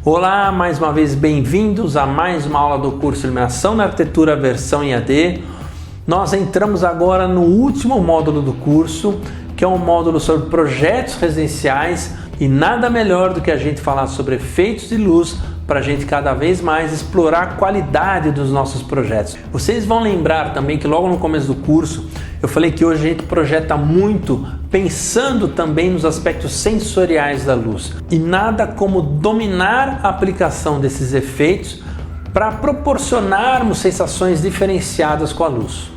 Olá, mais uma vez bem-vindos a mais uma aula do curso Iluminação na Arquitetura versão EAD. Nós entramos agora no último módulo do curso, que é um módulo sobre projetos residenciais, e nada melhor do que a gente falar sobre efeitos de luz para a gente cada vez mais explorar a qualidade dos nossos projetos. Vocês vão lembrar também que logo no começo do curso eu falei que hoje a gente projeta muito pensando também nos aspectos sensoriais da luz, e nada como dominar a aplicação desses efeitos para proporcionarmos sensações diferenciadas com a luz.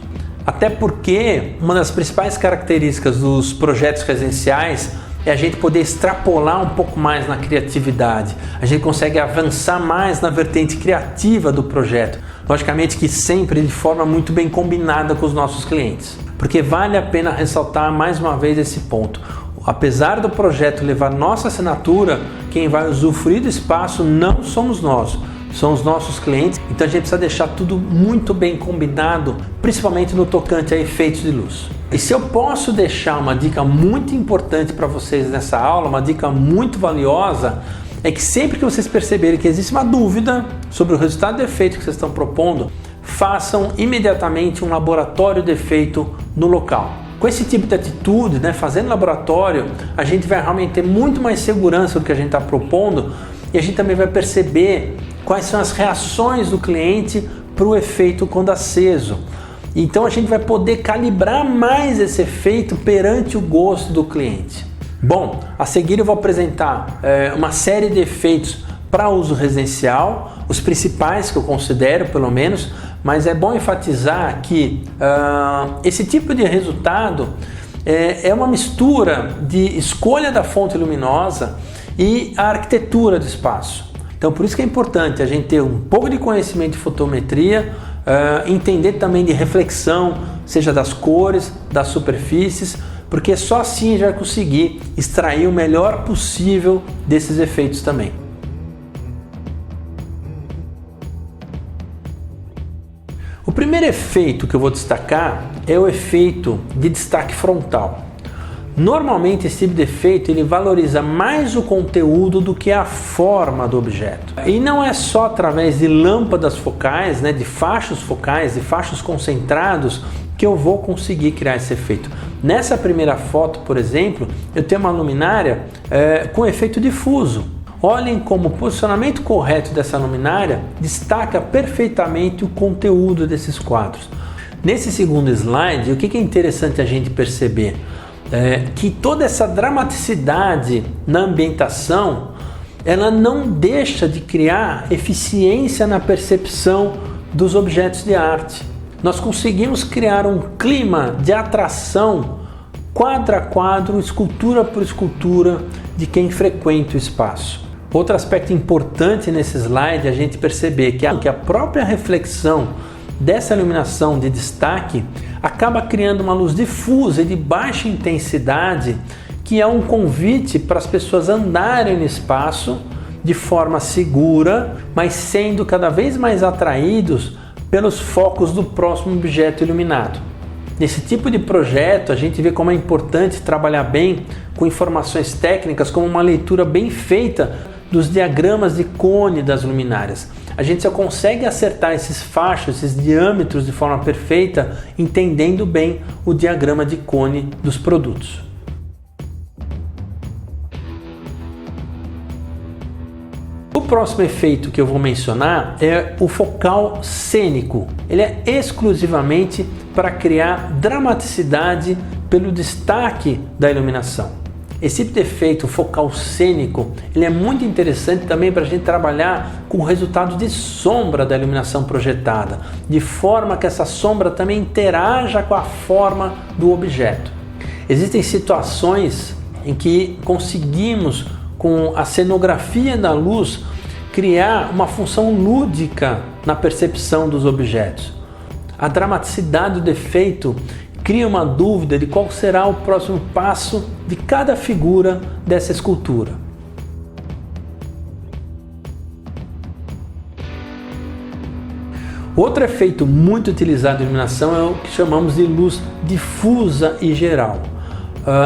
Até porque uma das principais características dos projetos residenciais é a gente poder extrapolar um pouco mais na criatividade. A gente consegue avançar mais na vertente criativa do projeto. Logicamente que sempre de forma muito bem combinada com os nossos clientes. Porque vale a pena ressaltar mais uma vez esse ponto. Apesar do projeto levar nossa assinatura, quem vai usufruir do espaço não somos nós, são os nossos clientes. Então a gente precisa deixar tudo muito bem combinado, principalmente no tocante a efeitos de luz. E se eu posso deixar uma dica muito importante para vocês nessa aula, uma dica muito valiosa, é que sempre que vocês perceberem que existe uma dúvida sobre o resultado do efeito que vocês estão propondo, façam imediatamente um laboratório de efeito no local. Com esse tipo de atitude, fazendo laboratório, a gente vai realmente ter muito mais segurança do que a gente está propondo, e a gente também vai perceber quais são as reações do cliente para o efeito quando aceso. Então a gente vai poder calibrar mais esse efeito perante o gosto do cliente. Bom, a seguir eu vou apresentar uma série de efeitos para uso residencial, os principais que eu considero pelo menos, mas é bom enfatizar que esse tipo de resultado é uma mistura de escolha da fonte luminosa e a arquitetura do espaço. Então por isso que é importante a gente ter um pouco de conhecimento de fotometria, entender também de reflexão, seja das cores, das superfícies, porque só assim a gente vai conseguir extrair o melhor possível desses efeitos também. O primeiro efeito que eu vou destacar é o efeito de destaque frontal. Normalmente esse tipo de efeito ele valoriza mais o conteúdo do que a forma do objeto. E não é só através de lâmpadas focais, de fachos focais, de fachos concentrados, que eu vou conseguir criar esse efeito. Nessa primeira foto, por exemplo, eu tenho uma luminária com efeito difuso. Olhem como o posicionamento correto dessa luminária destaca perfeitamente o conteúdo desses quadros. Nesse segundo slide, o que é interessante a gente perceber? Que toda essa dramaticidade na ambientação, ela não deixa de criar eficiência na percepção dos objetos de arte. Nós conseguimos criar um clima de atração, quadro a quadro, escultura por escultura, de quem frequenta o espaço. Outro aspecto importante nesse slide é a gente perceber que a própria reflexão dessa iluminação de destaque acaba criando uma luz difusa e de baixa intensidade, que é um convite para as pessoas andarem no espaço de forma segura, mas sendo cada vez mais atraídos pelos focos do próximo objeto iluminado. Nesse tipo de projeto, a gente vê como é importante trabalhar bem com informações técnicas, como uma leitura bem feita dos diagramas de cone das luminárias. A gente só consegue acertar esses fachos, esses diâmetros de forma perfeita, entendendo bem o diagrama de cone dos produtos. O próximo efeito que eu vou mencionar é o focal cênico. Ele é exclusivamente para criar dramaticidade pelo destaque da iluminação. Esse tipo de efeito focal cênico, ele é muito interessante também para a gente trabalhar com o resultado de sombra da iluminação projetada, de forma que essa sombra também interaja com a forma do objeto. Existem situações em que conseguimos, com a cenografia da luz, criar uma função lúdica na percepção dos objetos. A dramaticidade do efeito cria uma dúvida de qual será o próximo passo de cada figura dessa escultura. Outro efeito muito utilizado em iluminação é o que chamamos de luz difusa e geral.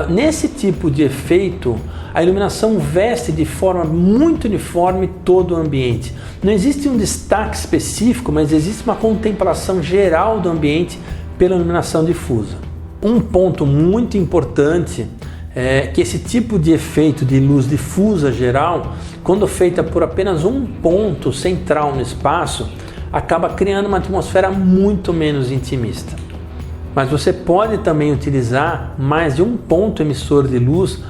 Nesse tipo de efeito, a iluminação veste de forma muito uniforme todo o ambiente. Não existe um destaque específico, mas existe uma contemplação geral do ambiente pela iluminação difusa. Um ponto muito importante é que esse tipo de efeito de luz difusa geral, quando feita por apenas um ponto central no espaço, acaba criando uma atmosfera muito menos intimista. Mas você pode também utilizar mais de um ponto emissor de luz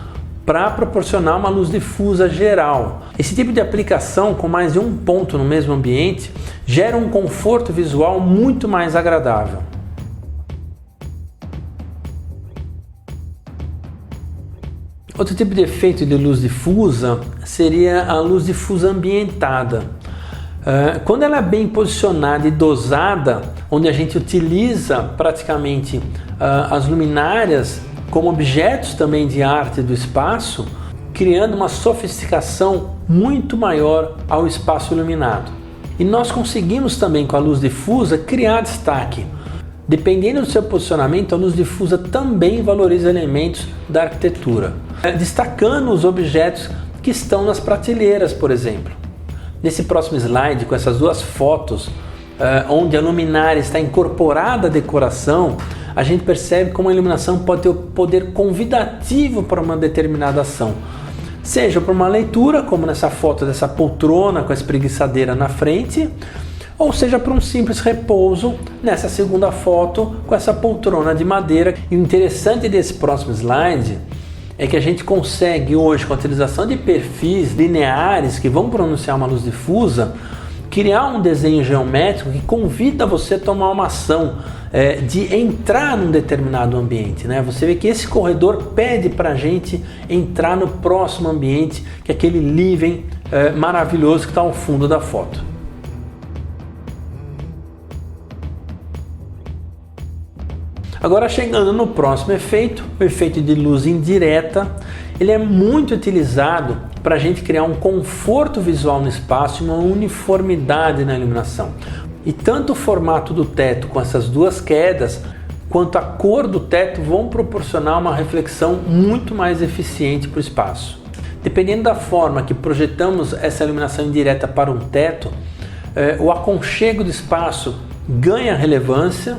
para proporcionar uma luz difusa geral. Esse tipo de aplicação com mais de um ponto no mesmo ambiente gera um conforto visual muito mais agradável. Outro tipo de efeito de luz difusa seria a luz difusa ambientada. Quando ela é bem posicionada e dosada, onde a gente utiliza praticamente as luminárias como objetos também de arte do espaço, criando uma sofisticação muito maior ao espaço iluminado. E nós conseguimos também com a luz difusa criar destaque. Dependendo do seu posicionamento, a luz difusa também valoriza elementos da arquitetura, destacando os objetos que estão nas prateleiras, por exemplo. Nesse próximo slide, com essas duas fotos, onde a luminária está incorporada à decoração, a gente percebe como a iluminação pode ter o poder convidativo para uma determinada ação. Seja para uma leitura, como nessa foto dessa poltrona com a espreguiçadeira na frente, ou seja para um simples repouso, nessa segunda foto com essa poltrona de madeira. E o interessante desse próximo slide é que a gente consegue hoje, com a utilização de perfis lineares que vão pronunciar uma luz difusa, criar um desenho geométrico que convida você a tomar uma ação de entrar num determinado ambiente, né? Você vê que esse corredor pede para a gente entrar no próximo ambiente, que é aquele living maravilhoso que está ao fundo da foto. Agora, chegando no próximo efeito, o efeito de luz indireta, ele é muito utilizado para a gente criar um conforto visual no espaço e uma uniformidade na iluminação. E tanto o formato do teto com essas duas quedas, quanto a cor do teto vão proporcionar uma reflexão muito mais eficiente para o espaço. Dependendo da forma que projetamos essa iluminação indireta para um teto, o aconchego do espaço ganha relevância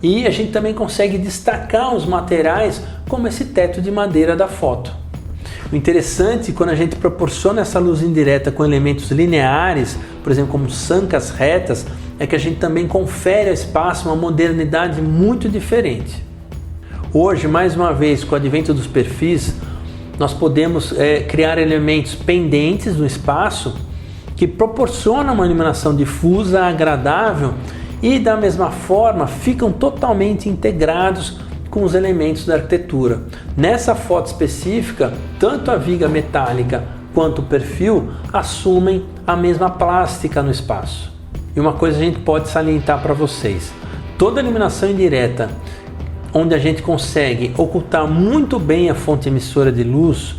e a gente também consegue destacar os materiais como esse teto de madeira da foto. O interessante, quando a gente proporciona essa luz indireta com elementos lineares, por exemplo, como sancas retas, é que a gente também confere ao espaço uma modernidade muito diferente. Hoje, mais uma vez, com o advento dos perfis, nós podemos criar elementos pendentes no espaço que proporcionam uma iluminação difusa, agradável e, da mesma forma, ficam totalmente integrados com os elementos da arquitetura. Nessa foto específica, tanto a viga metálica quanto o perfil assumem a mesma plástica no espaço. E uma coisa a gente pode salientar para vocês: toda iluminação indireta, onde a gente consegue ocultar muito bem a fonte emissora de luz,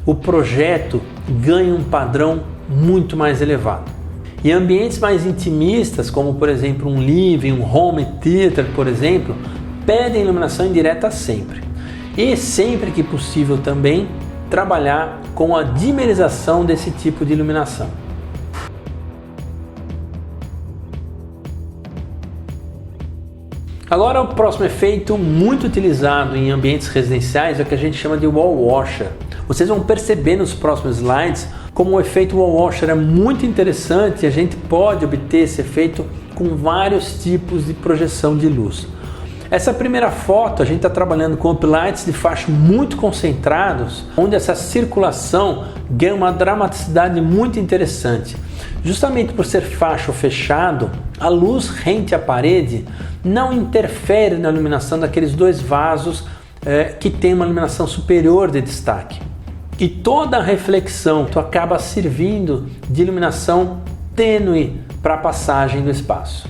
o projeto ganha um padrão muito mais elevado. E ambientes mais intimistas, como por exemplo um living, um home theater, por exemplo, pedem iluminação indireta sempre. E sempre que possível também trabalhar com a dimerização desse tipo de iluminação. Agora, o próximo efeito muito utilizado em ambientes residenciais é o que a gente chama de wall washer. Vocês vão perceber nos próximos slides como o efeito wall washer é muito interessante e a gente pode obter esse efeito com vários tipos de projeção de luz. Essa primeira foto a gente está trabalhando com uplights de faixa muito concentrados, onde essa circulação ganha uma dramaticidade muito interessante. Justamente por ser facho fechado, a luz rente à parede não interfere na iluminação daqueles dois vasos que tem uma iluminação superior de destaque. E toda a reflexão acaba servindo de iluminação tênue para a passagem do espaço.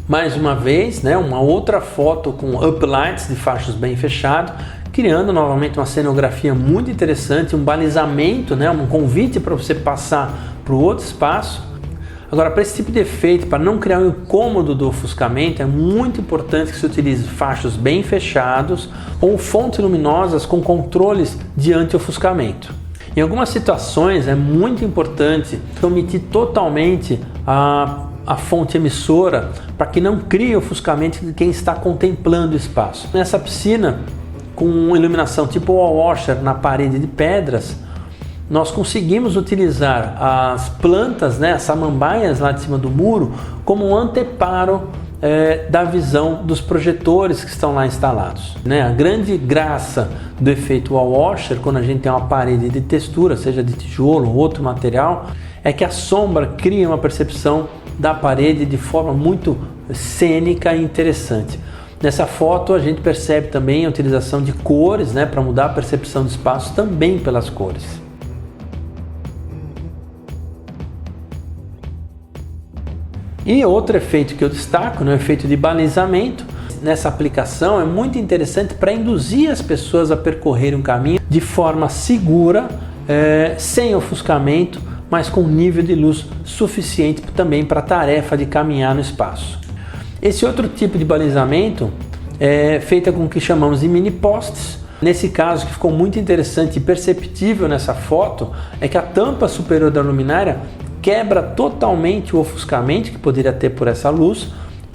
Mais uma vez, uma outra foto com uplights de fachos bem fechado, criando novamente uma cenografia muito interessante, um balizamento, um convite para você passar para o outro espaço. Agora, para esse tipo de efeito, para não criar um incômodo do ofuscamento, é muito importante que se utilize fachos bem fechados ou fontes luminosas com controles de anti-ofuscamento. Em algumas situações é muito importante omitir totalmente a fonte emissora para que não crie ofuscamento de quem está contemplando o espaço. Nessa piscina, com iluminação tipo wall washer na parede de pedras, nós conseguimos utilizar as plantas, as samambaias lá de cima do muro, como um anteparo da visão dos projetores que estão lá instalados. A grande graça do efeito wall washer, quando a gente tem uma parede de textura, seja de tijolo ou outro material, é que a sombra cria uma percepção da parede de forma muito cênica e interessante. Nessa foto a gente percebe também a utilização de cores, para mudar a percepção do espaço também pelas cores. E outro efeito que eu destaco, o efeito de balizamento. Nessa aplicação é muito interessante para induzir as pessoas a percorrerem um caminho de forma segura, sem ofuscamento, mas com nível de luz suficiente também para a tarefa de caminhar no espaço. Esse outro tipo de balizamento é feito com o que chamamos de mini postes. Nesse caso, que ficou muito interessante e perceptível nessa foto, é que a tampa superior da luminária quebra totalmente o ofuscamento que poderia ter por essa luz,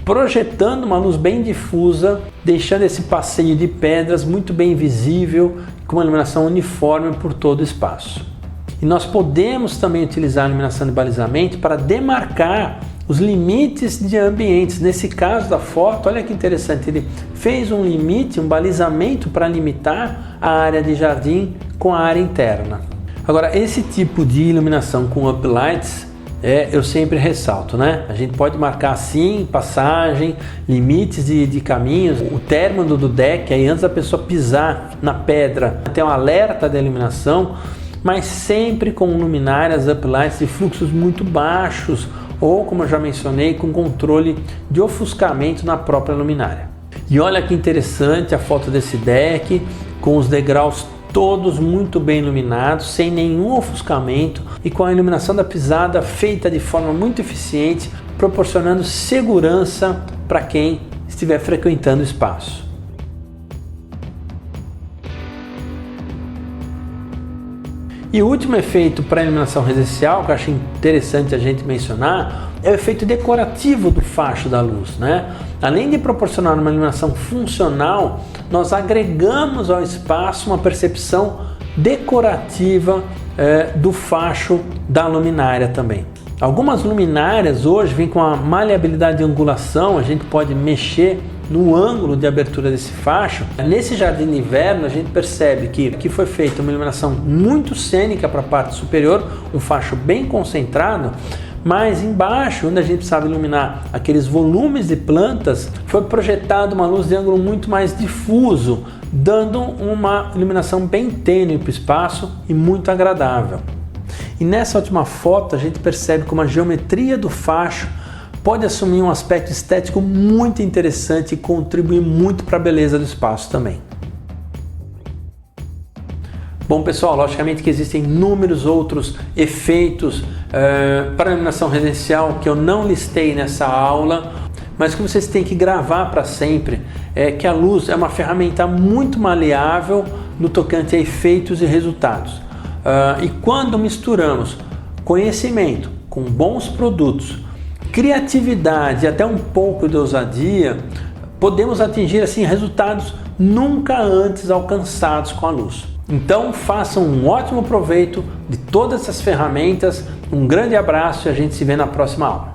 projetando uma luz bem difusa, deixando esse passeio de pedras muito bem visível, com uma iluminação uniforme por todo o espaço. E nós podemos também utilizar a iluminação de balizamento para demarcar os limites de ambientes. Nesse caso da foto, olha que interessante, ele fez um limite, um balizamento para limitar a área de jardim com a área interna. Agora, esse tipo de iluminação com uplights, eu sempre ressalto, A gente pode marcar sim, passagem, limites de caminhos, o término do deck, aí antes da pessoa pisar na pedra, tem um alerta da iluminação, mas sempre com luminárias uplights de fluxos muito baixos, ou, como eu já mencionei, com controle de ofuscamento na própria luminária. E olha que interessante a foto desse deck, com os degraus todos muito bem iluminados, sem nenhum ofuscamento e com a iluminação da pisada feita de forma muito eficiente, proporcionando segurança para quem estiver frequentando o espaço. E o último efeito para a iluminação residencial, que eu acho interessante a gente mencionar, é o efeito decorativo do facho da luz, Além de proporcionar uma iluminação funcional, nós agregamos ao espaço uma percepção decorativa do facho da luminária também. Algumas luminárias hoje vêm com a maleabilidade de angulação, a gente pode mexer no ângulo de abertura desse facho. Nesse jardim de inverno a gente percebe que foi feita uma iluminação muito cênica para a parte superior, um facho bem concentrado, mas embaixo, onde a gente precisava iluminar aqueles volumes de plantas, foi projetada uma luz de ângulo muito mais difuso, dando uma iluminação bem tênue para o espaço e muito agradável. E nessa última foto a gente percebe como a geometria do facho pode assumir um aspecto estético muito interessante e contribuir muito para a beleza do espaço também. Bom pessoal, logicamente que existem inúmeros outros efeitos para a iluminação residencial que eu não listei nessa aula, mas que vocês têm que gravar para sempre é que a luz é uma ferramenta muito maleável no tocante a efeitos e resultados. E quando misturamos conhecimento com bons produtos, criatividade e até um pouco de ousadia, podemos atingir assim resultados nunca antes alcançados com a luz. Então façam um ótimo proveito de todas essas ferramentas, um grande abraço e a gente se vê na próxima aula.